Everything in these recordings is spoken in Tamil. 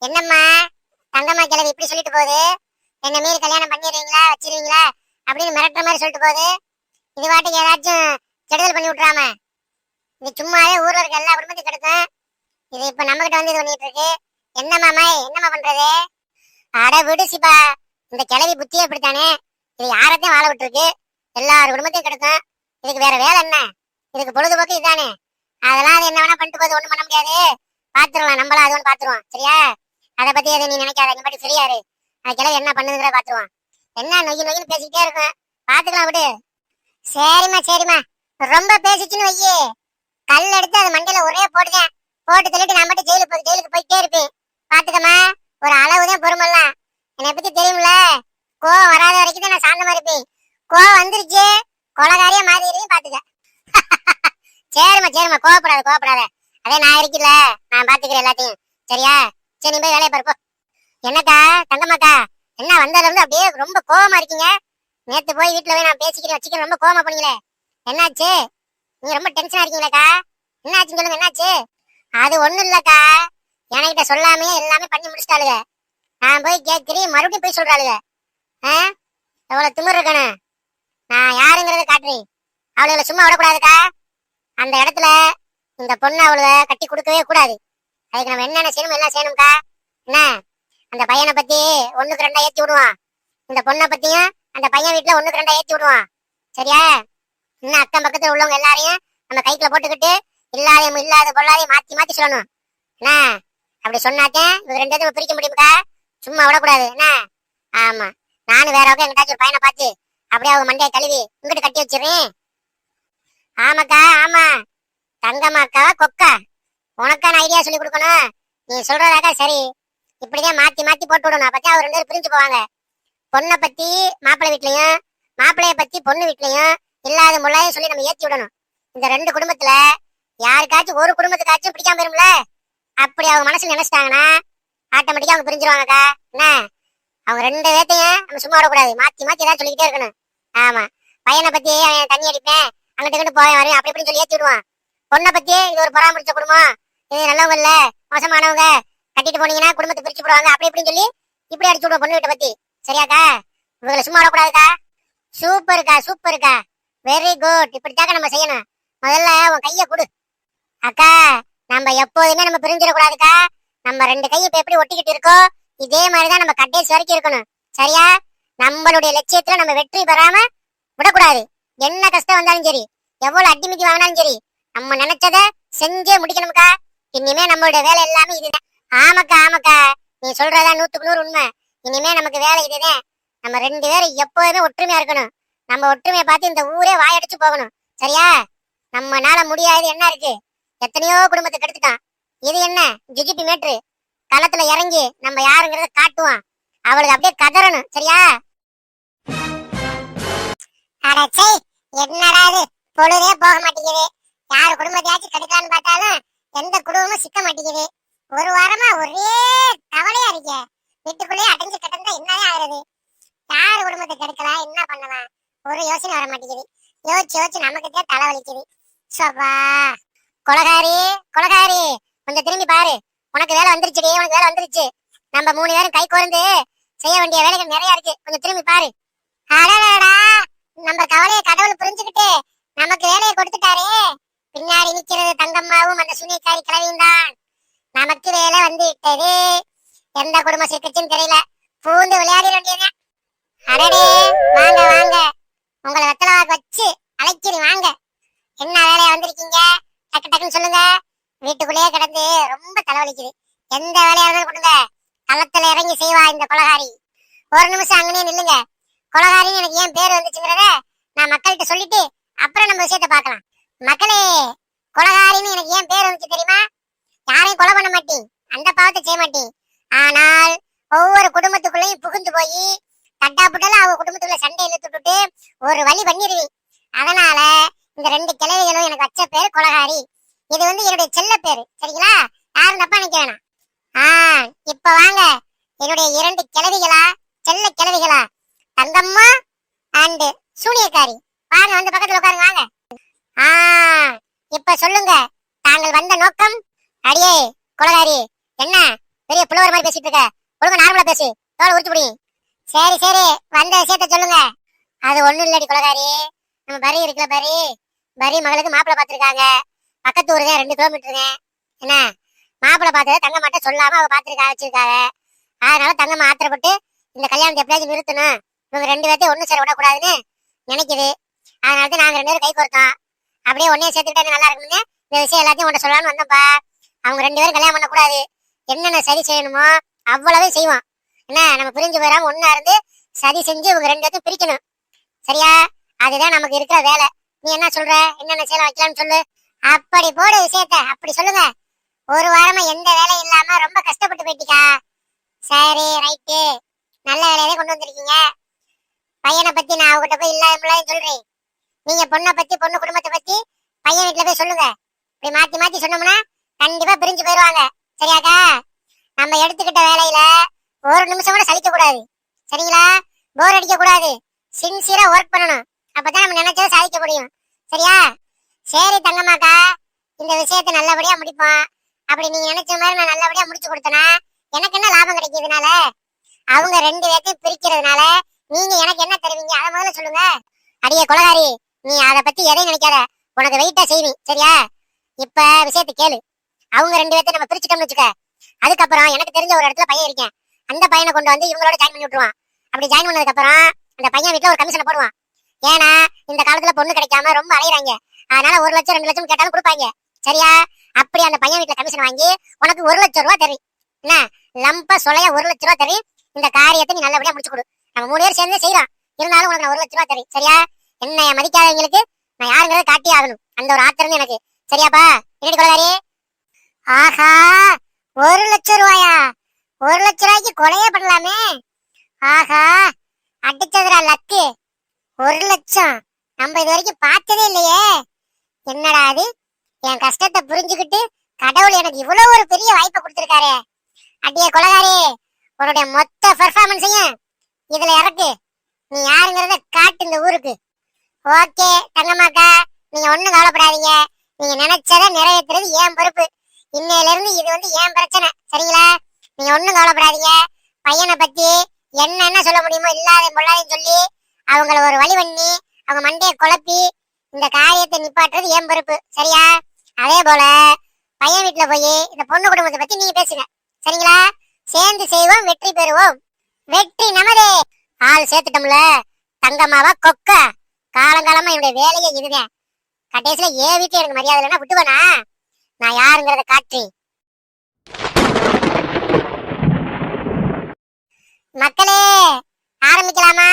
என்னம்மா தங்கம்மா கிழவி இப்படி சொல்லிட்டு போகுது? என்ன மீறி கல்யாணம் பண்ணிடுவீங்களா வச்சிருவீங்களா அப்படின்னு மிரட்டுற மாதிரி சொல்லிட்டு போகுது. இது வாட்டுக்கு ஏதாச்சும் கெடுதல் பண்ணி விட்டுறாம இது சும்மாவே ஊர்ல இருக்க எல்லா குடும்பத்தையும் கெடுக்கும். இது இப்ப நம்ம கிட்ட வந்து இது பண்ணிட்டு இருக்கு. என்னம்மா என்னம்மா பண்றது? அட விடு சிப்பா, இந்த கிழவி புத்தியே இப்படித்தானே. இது யாரத்தையும் வாழ விட்டுருக்கு, எல்லாரும் குடும்பத்தையும் கெடுக்கும். இதுக்கு வேற வேலை என்ன? இதுக்கு பொழுதுபோக்கு இதுதானே. அதெல்லாம் அது என்ன வேணா பண்ணிட்டு போது, ஒண்ணும் பண்ண முடியாது. பாத்துருவான், நம்மளா அது ஒன்று பாத்துருவான். சரியா? அதை பத்தி எதுவும் நீ நினைக்காத, நீ பாட்டு சரியாரு. அந்த கிழவி என்ன பண்ணுதுங்கிற பாத்துருவான். என்ன நொய்யு நொய்யுன்னு பேசிக்கிட்டே இருக்கும், பாத்துக்கலாம் விடு. சரிம்மா ரொம்ப பேசிச்சுன்னு வையே, கல் எடுத்து அது மண்டையில ஒரே போட்டுதான் போட்டு தள்ளிட்டு நான் மட்டும் ஜெயிலுக்கு போயிட்டே இருப்பேன். பாத்துக்கமா, ஒரு அளவுதான் பொறுமெல்லாம். என்னை பத்தி தெரியும்ல, கோவம் வராத வரைக்கும் தான் நான் சாந்தமா இருப்பேன். கோவம் வந்துருச்சு, கொலகாரியா மாறிடுவேன் பாத்துக்க. சரிம்மா கோவப்படாத. அதே நான் இருக்கல, நான் பாத்துக்கிறேன் எல்லாத்தையும். சரியா? சரி, நீ போய் வேலையை பாருப்போ. என்னக்கா தங்கம்மாக்கா, என்ன வந்ததுல இருந்து அப்படியே ரொம்ப கோவமா இருக்கீங்க? நேத்து போய் வீட்டுல போய் நான் பேசிக்கிறேன் வச்சுக்கிறேன், ரொம்ப கோவமா போனீங்களே, என்னாச்சு? நீங்க ரொம்ப டென்ஷனா இருக்கீங்களாக்கா? என்னாச்சுன்னு சொல்லுங்க, என்னாச்சு? அது ஒண்ணும் இல்லக்கா, என்கிட்ட சொல்லாமே எல்லாமே பண்ணி முடிச்சிட்டாளுங்க. நான் போய் கேட்கிறேன், மறுபடியும் போய் சொல்றாளுங்க. எவ்வளவு திமிர் இருக்கணும். நான் யாருங்கிறத காட்டுறேன், அவளுகளை சும்மா விடக்கூடாதுக்கா. அந்த இடத்துல இந்த பொண்ணு அவளை கட்டி கொடுக்கவே கூடாது. அதுக்கு நம்ம என்னென்ன செய்யணும் எல்லாம் செய்யணும்க்கா. என்ன, அந்த பையனை பத்தி 1க்கு 2 ஏத்தி விடுவான், இந்த பொண்ணை பத்தியும் அந்த பையன் வீட்டுல 1க்கு 2 ஏத்தி விடுவான். சரியா? இன்னும் அக்கம் பக்கத்துல உள்ளவங்க எல்லாரையும் நம்ம கைக்குள்ள போட்டுக்கிட்டு இல்லாத பொருளாதையும் மாத்தி சொல்லணும். என்ன, அப்படி சொன்னாக்கேன் இவங்க 2 பேரும் பிரிக்க முடியும்க்கா. சும்மா விடக்கூடாது. என்ன? ஆமா, நானும் வேற எங்கிட்டாச்சும் ஒரு பையனை பார்த்து அப்படியே அவங்க மண்டையை கழுவி இங்கிட்டு கட்டி வச்சிடுறேன். ஆமாக்கா, ஆமா. தங்கம்மாக்கா கொக்கா, உனக்கான ஐடியா சொல்லி கொடுக்கணும். நீ சொல்றதாக்கா சரி, இப்படிதான் மாத்தி போட்டு விடணும். அப்பதான் அவர் 2 பேரும் பிரிஞ்சு போவாங்க. பொண்ணை பத்தி மாப்பிள்ளை வீட்லயும், மாப்பிள்ளைய பத்தி பொண்ணு வீட்லயும் இல்லாத முள்ளாயும் சொல்லி நம்ம ஏத்தி விடணும். இந்த 2 குடும்பத்துல யாருக்காச்சும் ஒரு குடும்பத்துக்காச்சும் பிடிக்காம போயிரும்ல, அப்படி அவங்க மனசுல நினைச்சிட்டாங்கன்னா ஆட்டோமேட்டிக்கா அவங்க பிரிஞ்சிருவாங்கக்கா. என்ன, அவங்க 2 பேர்த்தையும் நம்ம சும்மா விடக்கூடாது, மாத்தி ஏதாவது சொல்லிக்கிட்டே இருக்கணும். ஆமா, பையனை பத்தி அவன் தண்ணி அடிப்பேன், அங்கிட்டு போய் வரேன் அப்படி இப்படின்னு சொல்லி ஏத்தி விடுவான். பொண்ணை பத்தி இது ஒரு பராமரிச்ச குடும்பம், இது நல்லவங்க இல்ல மோசமானவங்க, கட்டிட்டு போனீங்கன்னா குடும்பத்தை பிரிச்சு போடுவாங்க அப்படி இப்படின்னு சொல்லி இப்படி அடிச்சு விடுவோம் பொண்ணு வீட்டை பத்தி. சரியாக்கா? இவங்களை சும்மா விடக்கூடாதுக்கா. சூப்பருக்கா, வெரி குட். இப்படித்தாக்க நம்ம செய்யணும். முதல்ல உன் கைய கொடு. அக்கா, நம்ம எப்போதுமே நம்ம பிரிஞ்சிடக்கூடாதுக்கா. நம்ம 2 கையும் இப்ப எப்படி ஒட்டிக்கிட்டு இருக்கோ இதே மாதிரிதான் நம்ம கடைசி வரைக்கும் இருக்கணும். சரியா? நம்மளுடைய லட்சியத்துல நம்ம வெற்றி பெறாம விடக்கூடாது. என்ன கஷ்டம் வந்தாலும் சரி, எவ்வளவு அடிமிக்கி வாங்கினாலும் சரி, நம்ம நினைச்சத செஞ்சே முடிக்கணும்க்கா. இனிமே நம்மளுடைய வேலை எல்லாமே இதுதான். ஆமாக்கா, நீ சொல்றதா 100க்கு 100 உண்மை. இனிமே நமக்கு வேலை இதுதான். நம்ம 2 பேரும் எப்போதுமே ஒற்றுமையா இருக்கணும். நம்ம ஒற்றுமையை பார்த்து இந்த ஊரே வாயடிச்சு போகணும். சரியா? நம்மனால முடியாது என்ன இருக்கு? எத்தனையோ குடும்பத்தை கெடுத்துட்டான். இது என்ன ஜிஜிபி மேட்ரு? களத்துல இறங்கி நம்ம யாருங்கிறத காட்டுவான். அவளுக்கு அப்படியே கதறணும். சரியா? அடச்சே, என்னடா இது, பொழுதே போக மாட்டேங்குது. யாரு குடும்பத்தையாச்சும் கெடுக்கலான்னு பார்த்தாலும் எந்த குடும்பமும் சிக்க மாட்டேங்குது. ஒரு வாரமா ஒரே கவலையா இருக்க. வீட்டுக்குள்ளேயே அடைஞ்சு கிடந்தா என்னதான் ஆகுறது? யாரு குடும்பத்தை கெடுக்கலாம், என்ன பண்ணலாம், ஒரு யோசனை வர மாட்டேங்குது. யோசிச்சு நமக்குதே தலை வலிக்குது. சோபா, கொலகாரி கொஞ்சம் திரும்பி பாரு. உனக்கு வேலை வந்துருச்சு. நம்ம 3 பேரும் கை கோர்ந்து செய்ய வேண்டிய வேலைகள் நிறைய இருக்கு. கொஞ்சம் திரும்பி பாரு. அடடா, நம்ம கவலையை கடவுள் புரிஞ்சுக்கிட்டு நமக்கு வேலையை கொடுத்துட்டாரே. பின்னாடி நிக்கிறது தங்கம்மாவும் அந்த சுனிக்காரி கிளவியும் தான். நமக்கு வேலை வந்து விட்டது. எந்த குடும்பம் சிக்கிச்சுன்னு தெரியல, பூந்து விளையாட வேண்டியது. அடடே, வாங்க, உங்களை வெத்தலவாக்கு வச்சு அழைக்கிறேன், வாங்க. என்ன வேலையா வந்திருக்கீங்க? டக்குன்னு சொல்லுங்க. வீட்டுக்குள்ளேயே கிடந்து ரொம்ப தலைவலிக்குது. எந்த வேலையா இருந்தாலும் கொடுங்க. களத்துல இறங்கி செய்வா இந்த கொலகாரி. ஒரு நிமிஷம் அங்கனே நில்லுங்க. கொலகாரின்னு எனக்கு ஏன் பேர் வந்துச்சுங்கிறத நான் மக்கள்கிட்ட சொல்லிட்டு அப்புறம் நம்ம விஷயத்த பார்க்கலாம். மக்களே, கொலகாரின்னு எனக்கு ஏன் பேர் வந்துச்சு தெரியுமா? யாரையும் கொலை பண்ண மாட்டேன், அந்த பாவத்தை செய்ய மாட்டேன். ஆனால் ஒவ்வொரு குடும்பத்துக்குள்ளேயும் புகுந்து போய் தட்டாப்புட்டால அவங்க குடும்பத்துக்குள்ள சண்டை இழுத்துட்டு ஒரு வழி பண்ணிடுவேன். அதனால இந்த 2 கிழவிகளும் எனக்கு வச்ச பேரு கொலகாரி. இது வந்து என்னுடைய செல்ல பேரு. சரிங்களா? யாரும் தப்பா நினைக்க வேணாம். இப்ப வாங்க, என்னுடைய 2 கிழவிகளா, செல்ல கிழவிகளா, தங்கம்மா அண்ட் சூனியக்காரி, வாங்க வந்து பக்கத்துல உட்காருங்க, வாங்க. இப்ப சொல்லுங்க, தாங்கள் வந்த நோக்கம். அடியே கொலகாரி, என்ன பெரிய புலவர் மாதிரி பேசிட்டு இருக்க. ஒழுங்கா நார்மலா பேசு, தோலை உரிச்சு புடி. சரி சரி, வந்த விஷயத்த சொல்லுங்க. அது ஒண்ணும் இல்லடி கொலகாரி, நம்ம பரி இருக்குல்ல, பரி மகளுக்கு மாப்பிள்ளை பார்த்திருக்காங்க. பக்கத்து ஊரு தான், 2 கிலோமீட்டருங்க. என்ன, மாப்பிள்ளை பார்த்தத தங்கம்மாட்ட சொல்லாம அவ பார்த்திருக்கா வச்சிருக்காங்க. அதனால தங்கம்மா ஆத்திரப்பட்டு இந்த கல்யாணத்தை எப்படியாச்சும் நிறுத்தணும், இவங்க 2 பேர்த்தையும் ஒண்ணு சேர விடக்கூடாதுன்னு நினைக்குது. அதனால தான் நாங்க 2 பேரும் கை கோர்த்தோம். அப்படியே ஒன்னே சேர்த்துக்கிட்டா நல்லா இருக்கும்னு இந்த விஷயம் எல்லாத்தையும் உன்ட்ட சொல்லலாம்னு வந்தோம்ப்பா. அவங்க 2 பேரும் கல்யாணம் பண்ணக்கூடாது, என்னென்ன சதி செய்யணுமோ அவ்வளவே செய்வோம். என்ன, நம்ம பிரிஞ்சு போயிடாம ஒன்னா இருந்து சதி செஞ்சு இவங்க 2 பேர்த்தையும் பிரிக்கணும். சரியா? அதுதான் நமக்கு இருக்கிற வேலை. நீ என்ன சொல்ற, என்னென்ன சேலை வைக்கலாம்னு சொல்லு. அப்படி போடு விஷயத்த, அப்படி சொல்லுங்க. ஒரு வாரமா எந்த வேலையும் இல்லாம ரொம்ப கஷ்டப்பட்டு போயிட்டிக்கா. சரி ரைட்டு, நல்ல வேலையை கொண்டு வந்திருக்கீங்க. பையனை பத்தி நான் அவகிட்ட போய் இல்லாம சொல்றேன். நீங்க பொண்ணை பத்தி, பொண்ணு குடும்பத்தை பத்தி பையன் வீட்டுல போய் சொல்லுங்க. இப்படி மாத்தி மாத்தி சொன்னோம்னா கண்டிப்பா பிரிஞ்சு போயிருவாங்க. சரியாக்கா? நம்ம எடுத்துக்கிட்ட வேலையில ஒரு நிமிஷம் கூட சலிக்க கூடாது. சரிங்களா? போர் அடிக்க கூடாது. சின்சியரா ஒர்க் பண்ணணும். அப்பதான் நம்ம நினைச்சதை சாதிக்க முடியும். சரியா? சரி தங்கம்மாக்கா, இந்த விஷயத்தை நல்லபடியா முடிப்போம். அப்படி நீங்க நினைச்ச மாதிரி நான் நல்லபடியா முடிச்சு கொடுத்தனா எனக்கு என்ன லாபம் கிடைக்கிறதுனால, அவங்க 2 பேர்த்தையும் பிரிக்கிறதுனால நீங்க எனக்கு என்ன தருவீங்க, அதை முதல்ல சொல்லுங்க. அடியே கொலகாரி, நீ அதை பத்தி எதையும் நினைக்காத, உனக்கு வெயிட்டா செய்வி. சரியா? இப்ப விஷயத்தை கேளு. அவங்க 2 பேர்த்தையும் நம்ம பிரிச்சுட்டோம்னு வச்சுக்க, அதுக்கப்புறம் எனக்கு தெரிஞ்ச ஒரு இடத்துல பையன் இருக்கேன். அந்த பையனை கொண்டு வந்து இவங்களோட ஜாயின் பண்ணி விட்டுருவான். அப்படி ஜாயின் பண்ணதுக்கு அப்புறம் அந்த பையன் வீட்டுல ஒரு கமிஷனை போடுவான். ஏன்னா இந்த காலத்துல பொண்ணு கிடைக்காம ரொம்ப அலையிறாங்க. அதனால 1 லட்சம் 2 லட்சம் கேட்டாலும் கொடுப்பாங்க. சரியா? அப்படி அந்த பையன் வீட்டுல கமிஷன் வாங்கி உனக்கு 1 லட்சம் ரூபாய் தரும். என்ன, லம்ப சொலைய 1 லட்சம் ரூபாய் தரும். இந்த காரியத்தை நீ நல்லபடியா முடிச்சு கொடு. நம்ம 3 பேர் சேர்ந்து செய்யறோம், இருந்தாலும் உனக்கு நான் 1 லட்சம் ரூபாய் தரும். சரியா? என்னைய மதிக்காதவங்களுக்கு நான் யாருங்கிறத காட்டி ஆகணும், அந்த ஒரு ஆத்திரம் எனக்கு. சரியாப்பா? என்னடி கொலகாரி? ஆஹா, 1 லட்சம் ரூபாயா? 1 லட்சம் ரூபாய்க்கு கொலையே பண்ணலாமே. ஆஹா, அடிச்சதுரா லக்கு. 1 லட்சம் நம்ம இது வரைக்கும் பார்த்ததே இல்லையே. என்னடா அது, என் கஷ்டத்தை புரிஞ்சுக்கிட்டு கடவுள் எனக்கு இவ்வளவு ஒரு பெரிய வாய்ப்பை கொடுத்திருக்காரு. அடியே கொலகாரி, உன்னுடைய மொத்த பெர்ஃபார்மன்ஸையும் இதுல இறக்கு. நீ யாருங்கிறத காட்டு இந்த ஊருக்கு. ஓகே தங்கம்மாக்கா, நீங்க ஒண்ணும் கவலைப்படாதீங்க. நீங்க நினைச்சதை நிறைவேற்றுறது ஏன் பொறுப்பு. இன்னையில இருந்து இது வந்து ஏன் பிரச்சனை. சரிங்களா? நீங்க ஒண்ணும் கவலைப்படாதீங்க. பையனை பத்தி என்ன சொல்ல முடியுமோ இல்லாத பொல்லாதையும் சொல்லி அவங்கள ஒரு வழி பண்ணி அவங்க மண்டையை குழப்பி இந்த காரியத்தை நிப்பாட்டுறது ஏன் பொறுப்பு. சரியா? அதே போல பையன் வீட்டுல போய் இந்த பொண்ணு குடும்பத்தை பத்தி நீங்க பேசுங்க. சரிங்களா? சேர்ந்து செய்வோம், வெற்றி பெறுவோம். வெற்றி நமதே. ஆள் சேர்த்துட்டோம்ல, தங்கம்மாவா கொக்கா. காலங்காலமா என்னுடைய வேலையே இதுதான். கடைசியில ஏன் வீட்டுல எனக்கு மரியாதை இல்லைன்னா விட்டுவனா? நான் யாருங்கிறத காட்டி. மக்களே, ஆரம்பிக்கலாமா?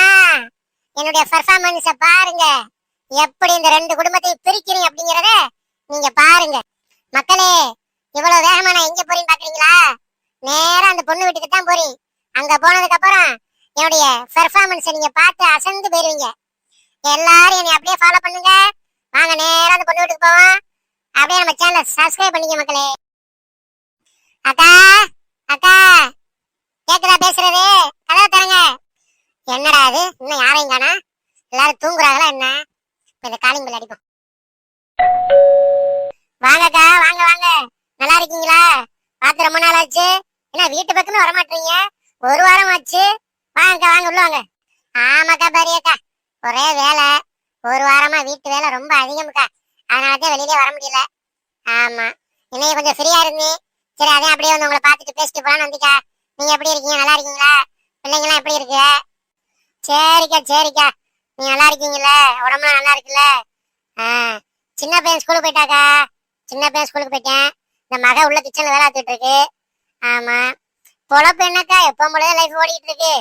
என்னுடைய பெர்ஃபார்மன்ஸ பாருங்க, எப்படி இந்த 2 குடும்பத்தையும் பிரிக்கிறீங்க அப்படிங்கறத நீங்க பாருங்க. மக்களே, இவ்வளவு வேகமா நான் எங்க போறேன்னு பாக்குறீங்களா? நேரா அந்த பொண்ணு வீட்டுக்கு தான் போறேன். அங்க போனதுக்கு அப்புறம் என்னுடைய பெர்ஃபார்மன்ஸை நீங்க பார்த்து அசந்து போயிருவீங்க. எல்லாரும் என்னை அப்படியே ஃபாலோ பண்ணுங்க. வாங்க நேரா அந்த பொண்ணு வீட்டுக்கு போவோம். அப்படியே நம்ம சேனலை சப்ஸ்கிரைப் பண்ணிக்க மக்களே. அக்கா, அக்கா, கேக்குதா பேசுறது? கதவை தரங்க. என்னடா அது, இன்னும் யாரையும் காணா? எல்லாரும் தூங்குறாங்களா என்ன? இந்த காலிங் பெல் அடிப்போம். வாங்கக்கா, வாங்க வாங்க. நல்லா இருக்கீங்களா? பார்த்து ரொம்ப நாள் ஆச்சு. என்ன வீட்டு பக்கமே வரமாட்டீங்க? 1 வாரம் ஆச்சு. வாங்கக்கா, வாங்க உள்ள வாங்க. ஆமாக்கா பெரியக்கா, ஒரே வேலை. 1 வாரமா வீட்டு வேலை ரொம்ப அதிகம்க்கா. அதனாலதான் வெளியிலே வர முடியல. ஆமா, இன்னைக்கு கொஞ்சம் ஃப்ரீயா இருந்தேன். சரி, அதே அப்படியே வந்து உங்களை பார்த்துட்டு பேசிட்டு போலான்னு வந்துக்கா. நீங்க எப்படி இருக்கீங்க? நல்லா இருக்கீங்களா? பிள்ளைங்களாம் எப்படி இருக்கு? சரிக்கா சரிக்கா, நீங்க நல்லா இருக்கீங்கல்ல? உடம்புலாம் நல்லா இருக்குல்ல? சின்ன பையன் ஸ்கூலுக்கு போயிட்டாக்கா. சின்ன பையன் ஸ்கூலுக்கு போயிட்டேன். இந்த மக உள்ள கிச்சன்ல வேலை பார்த்துட்டு இருக்கு. ஆமா, பொழப்பு என்னக்கா, எப்பவும் போல லைஃப் ஓடிட்டு இருக்கு.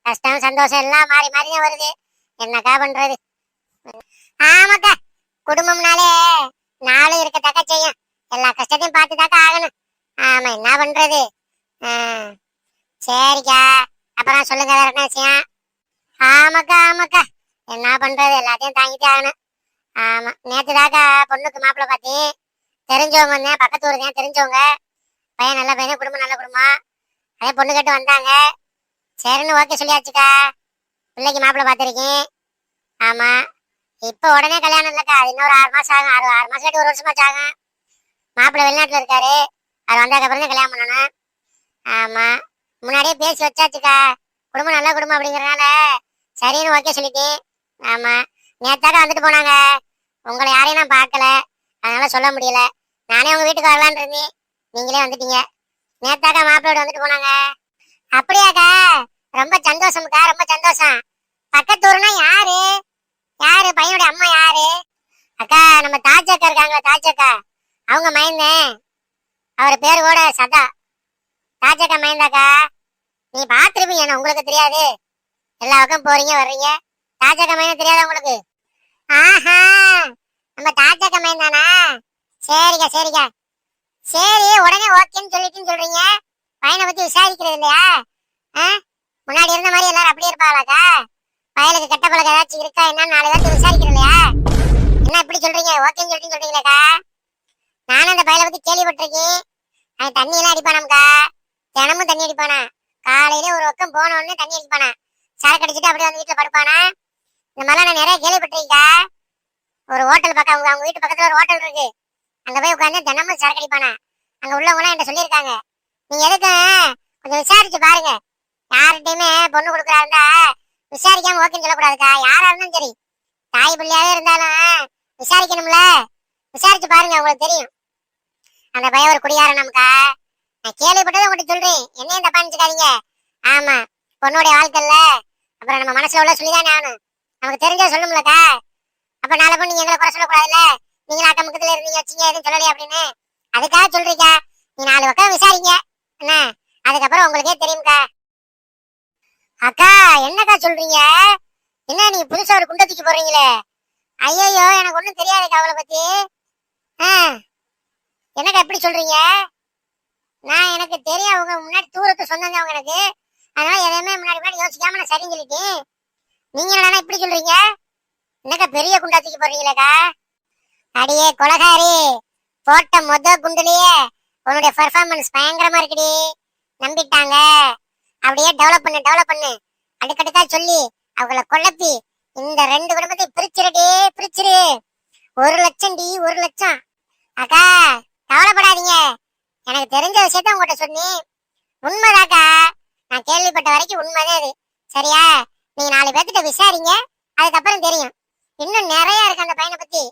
கஷ்டம் சந்தோஷம் எல்லாம் மாறி மாறி தான் வருது. என்னக்கா பண்றது? ஆமாக்கா, குடும்பம்னாலே 4 இருக்கத்தாக்கா செய்யும். எல்லா கஷ்டத்தையும் பார்த்துதாக்கா ஆகணும். ஆமா, என்ன பண்றது? சரிக்கா, அப்புறம் சொல்லுங்க, வேற என்ன விஷயம்? ஆமாக்கா ஆமாக்கா, என்ன பண்றது, எல்லாத்தையும் தாங்கிட்டே ஆகணும். ஆமா, நேத்து தாக்கா பொண்ணுக்கு மாப்பிள்ளை பார்த்தேன். தெரிஞ்சவங்க வந்தேன், பக்கத்து ஊர் தான் தெரிஞ்சவங்க. பையன் நல்ல பையன், குடும்பம் நல்ல குடும்பம். அதே பொண்ணு கேட்டு வந்தாங்க. சரின்னு ஓகே சொல்லியாச்சுக்கா. பிள்ளைக்கு மாப்பிள்ளை பார்த்துருக்கேன். ஆமா, இப்ப உடனே கல்யாணம் இல்லக்கா, அது இன்னொரு 6 மாசம் ஆகும். 6 மாசம் 1 வருஷமாச்சு ஆகும். மாப்பிள்ளை வெளிநாட்டுல இருக்காரு. அது வந்ததுக்கு அப்புறம் தான் கல்யாணம் பண்ணணும். ஆமா, ஆமா, முன்னாடியே பேசி வச்சாச்சுக்கா. குடும்பம் நல்ல குடும்பம் அப்படிங்கறதுனால சரின்னு ஓகே சொல்லிட்டேன். ஆமா, நேத்தாக்க வந்துட்டு போனாங்க. உங்களை யாரையும் நான் பார்க்கல, அதனால சொல்ல முடியல. நானே உங்க வீட்டுக்கு வரலான்னு இருந்தேன், நீங்களே வந்துட்டீங்க. நேத்தாக்கா மாப்பிள்ளோட வந்துட்டு போனாங்க. அப்படியாக்கா? ரொம்ப சந்தோஷம்க்கா, ரொம்ப சந்தோஷம். பக்கத்து ஊர்னா யாரு? யாரு பையனுடைய அம்மா யாரு? அக்கா, நம்ம தாச்சக்கா இருக்காங்களா, தாச்சக்கா அவங்க மைந்தேன். அவர் பேரு கூட சதா. தாச்சக்கா மைந்தாக்கா. நீ பாத்துருப்பீங்க, என்ன உங்களுக்கு தெரியாது? எல்லா பக்கம் போறீங்க வர்றீங்க, தாச்சக்கா மைந்தம் தெரியாதா உங்களுக்கு? ஆஹா, நம்ம தாச்சக்கா மைந்தானா? சரிக்கா சரிக்கா. சரி, உடனே ஓகேன்னு சொல்றீங்க. பையனை பத்தி விசாரிக்கிறது இல்லையா? முன்னாடி இருந்த மாதிரி எல்லாரும் அப்படியே இருப்பாங்களாக்கா? பயலுக்கு கெட்ட பழக்கம் ஏதாச்சும் இருக்கா என்னன்னு 4 ஏதாச்சும் விசாரிக்கிறேன் இல்லையா? என்ன இப்படி சொல்றீங்க? ஓகேன்னு சொல்றீங்களாக்கா? நானும் அந்த பயலை பத்தி கேள்விப்பட்டிருக்கேன். அவன் தண்ணி எல்லாம் அடிப்பானாம்க்கா. தினமும் தண்ணி அடிப்பானா. காலையில ஒரு பக்கம் போன உடனே தண்ணி அடிப்பானா. சரக்கு அடிச்சுட்டு அப்படியே வந்து வீட்டுல படுப்பானா. இந்த மாதிரிலாம் நான் நிறைய கேள்விப்பட்டிருக்கேன்க்கா. ஒரு ஹோட்டல் பக்கம், அவங்க வீட்டு பக்கத்துல ஒரு ஹோட்டல் இருக்கு. அங்க போய் உட்காந்து தினமும் சரக்கு அடிப்பானா. அங்க உள்ளவங்க என்கிட்ட சொல்லியிருக்காங்க. நீங்க எதுக்கு கொஞ்சம் விசாரிச்சு பாருங்க. யார்கிட்டயுமே பொண்ணு கொடுக்குறா இருந்தா விசாரிக்காம ஓகேன்னு சொல்லக்கூடாதுக்கா. யாரா இருந்தாலும் சரி, தாய் பிள்ளையாவே இருந்தாலும் விசாரிக்கணும்ல. விசாரிச்சு பாருங்க, உங்களுக்கு தெரியும். அந்த பையன் ஒரு குடியாரனம்க்கா. நான் கேள்விப்பட்டதை உங்கள்கிட்ட சொல்றேன், என்னையும் தப்பா நினைச்சுக்காதீங்க. ஆமா, பொண்ணுடைய வாழ்க்கைல அப்புறம் நம்ம மனசுல உள்ள சொல்லிதானே ஆகணும். நமக்கு தெரிஞ்ச சொல்லணும்லக்கா. அப்ப நாளை பொண்ணு நீங்க எங்களை குறை சொல்லக்கூடாதுல்ல. நீங்க அக்கம் பக்கத்துல இருந்தீங்க வச்சீங்க எதுவும் சொல்லலையே அப்படின்னு. அதுக்காக சொல்றீங்க. நீ 4 பக்கம் விசாரிங்க என்ன, அதுக்கப்புறம் உங்களுக்கே தெரியும்க்கா. அக்கா, என்னக்கா சொல்றீங்க? என்ன நீங்க புதுசா ஒரு குண்டை தூக்கி போடுறீங்களே? ஐயோ, எனக்கு ஒண்ணும் தெரியாதுக்கா அவளை பத்தி. என்னக்கா எப்படி சொல்றீங்க? நான் எனக்கு தெரியும், அவங்க முன்னாடி தூரத்து சொன்னாங்க அவங்க எனக்கு. அதனால எதையுமே முன்னாடி யோசிக்காம நான் சரின்னு சொல்லிட்டேன். நீங்க என்னடா இப்படி சொல்றீங்க? என்னக்கா பெரிய குண்டா தூக்கி போடுறீங்களேக்கா? அடியே கொலகாரி, போட்ட குண்டுலயே உன்னுடைய பெர்ஃபார்மன்ஸ் பயங்கரமா இருக்குடி. நம்பிட்டாங்க. அப்படியே டெவலப் பண்ணு அடுக்கடுக்கா சொல்லி அவங்கள குழப்பி இந்த 2 குடும்பத்தை பிரிச்சிருடி, பிரிச்சிரு. 1 லட்சம் டி, 1 லட்சம். அக்கா, கவலைப்படாதீங்க. எனக்கு தெரிஞ்ச விஷயத்த உங்ககிட்ட சொன்னேன். உண்மைதாக்கா, நான் கேள்விப்பட்ட வரைக்கும் உண்மைதான் அது. சரியா? நீங்க 4 பேர்த்திட்ட விசாரிங்க, அதுக்கப்புறம் தெரியும். இன்னும் நிறைய இருக்கு அந்த பையனை பத்தி.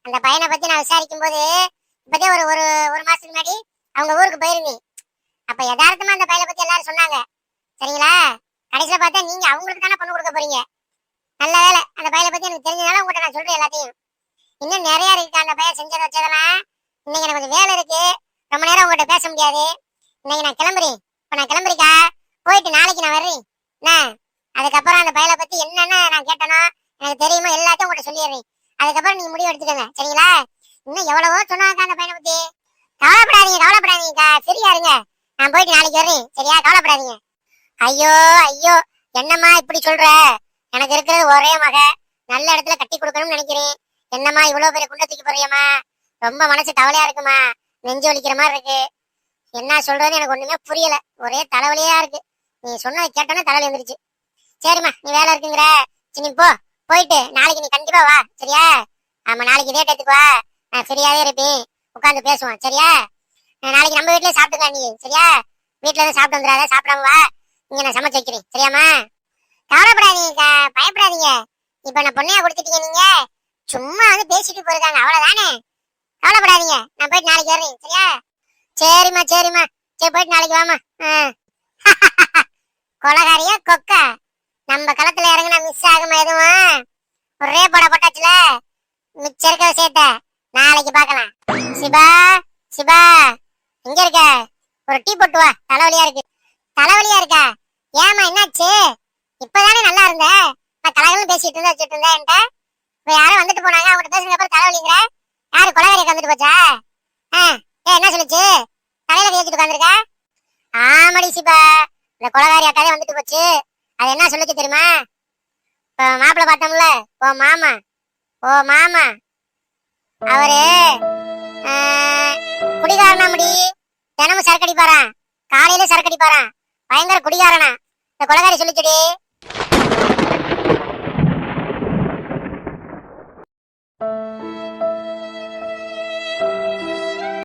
அந்த பையனை பத்தி நான் விசாரிக்கும் போது இப்பதே ஒரு மாசத்துக்கு முன்னாடி அவங்க ஊருக்கு போயிருந்தேன். அப்ப யதார்த்தமா அந்த பையனை பத்தி எல்லாரும் சொன்னாங்க. சரிங்களா? கடைசியில பார்த்தா நீங்க அவங்களுக்கு தானே பொண்ணு கொடுக்க போறீங்க. நல்ல வேலை, அந்த பையனை பத்தி எனக்கு தெரிஞ்சதால உங்கள்கிட்ட நான் சொல்றேன் எல்லாத்தையும். இன்னும் நிறைய இருக்கு அந்த பையன் செஞ்சதை வச்சதெல்லாம். இன்னைக்கு எனக்கு கொஞ்சம் வேலை இருக்கு, ரொம்ப நேரம் உங்கள்கிட்ட பேச முடியாது. இன்னைக்கு நான் கிளம்புறேன். இப்ப நான் கிளம்புறீக்கா, போயிட்டு நாளைக்கு நான் வர்றேன் என்ன. அதுக்கப்புறம் அந்த பையனை பத்தி என்னென்ன நான் கேட்டனோ எனக்கு தெரியுமோ எல்லாத்தையும் உங்கள்கிட்ட சொல்லிடுறேன். அதுக்கப்புறம் நீங்க முடிவு எடுத்துக்கோங்க. சரிங்களா? இன்னும் எவ்வளவோ சொன்னாங்க அந்த பையனை பத்தி. கவலைப்படாதீங்கக்கா, சரியா இருங்க. நான் போயிட்டு நாளைக்கு வர்றேன். சரியா? கவலைப்படாதீங்க. ஐயோ ஐயோ, என்னம்மா இப்படி சொல்ற? எனக்கு இருக்கிறது ஒரே மக, நல்ல இடத்துல கட்டி கொடுக்கணும்னு நினைக்கிறேன். என்னம்மா இவ்வளவு பெரிய குண்டை தூக்கி போறியம்மா? ரொம்ப மனசு கவலையா இருக்குமா, நெஞ்சு வலிக்கிற மாதிரி இருக்கு. என்ன சொல்றது எனக்கு ஒண்ணுமே புரியல, ஒரே தலைவலியா இருக்கு. நீ சொன்னதை கேட்டோன்னே தலைவலி வந்துருச்சு. சரிம்மா, நீ வேலை இருக்குங்கிற, சரி நீ போயிட்டு நாளைக்கு நீ கண்டிப்பா வா. சரியா? ஆமா, நாளைக்கு இதே டயத்துக்கு வா, நான் ஃப்ரீயாவே இருப்பேன், உட்காந்து பேசுவோம். சரியா? நாளைக்கு நம்ம வீட்லயே சாப்பிட்டுக்கா நீ. சரியா? வீட்டுல இருந்து சாப்பிட்டு வந்துடாத, சாப்பிடாம வா. இங்க நான் சமைச்சு வைக்கிறேன். சரியாமா? கவலைப்படாதீங்கக்கா, பயப்படாதீங்க. இப்ப நான் பொண்ணையா கொடுத்துட்டீங்க, நீங்க சும்மா வந்து பேசிட்டு போயிருக்காங்க, அவ்வளவுதானே. கவலைப்படாதீங்க, நான் போயிட்டு நாளைக்கு வர்றேன். சரியா? சரிம்மா சரிம்மா, சரி போயிட்டு நாளைக்கு வாமா. கொலகாரியா கொக்கா, நம்ம களத்துல இறங்கினா மிஸ் ஆகுமா எதுவும்? ஒரே போட போட்டாச்சுல, மிச்சம் இருக்க விஷயத்த நாளைக்கு பாக்கலாம். சிபா, சிபா எங்க இருக்க? ஒரு டீ போட்டு வா, தலைவலியா இருக்கு. தலைவலியா இருக்கா? ஏமா என்னாச்சு? இப்பதானே நல்லா இருந்த, நான் கலகலன்னு பேசிட்டு இருந்தா வச்சுட்டு இருந்தேன் என்கிட்ட. இப்ப யாரும் வந்துட்டு போனாங்க, அவங்ககிட்ட பேசுனதுக்கு அப்புறம் தலைவலிங்கிற. யாரு கொலகாரிக்கு வந்துட்டு போச்சா? என்ன சொல்லுச்சு? தலையில கேச்சுட்டு உட்காந்துருக்கா? ஆமாடி சிபா, இந்த கொலகாரி அக்காவே வந்துட்டு போச்சு. அது என்ன சொல்லுச்சு தெரியுமா? இப்ப மாப்பிள்ள பார்த்தோம்ல, ஓ மாமா அவரு குடிகாரனா முடி, தினமும் சரக்கடிப்பாரான், காலையில சரக்கடிப்பாரான், பயங்கர குடிகாரனா. இந்த கொலகாரி சொல்லிச்சுடி,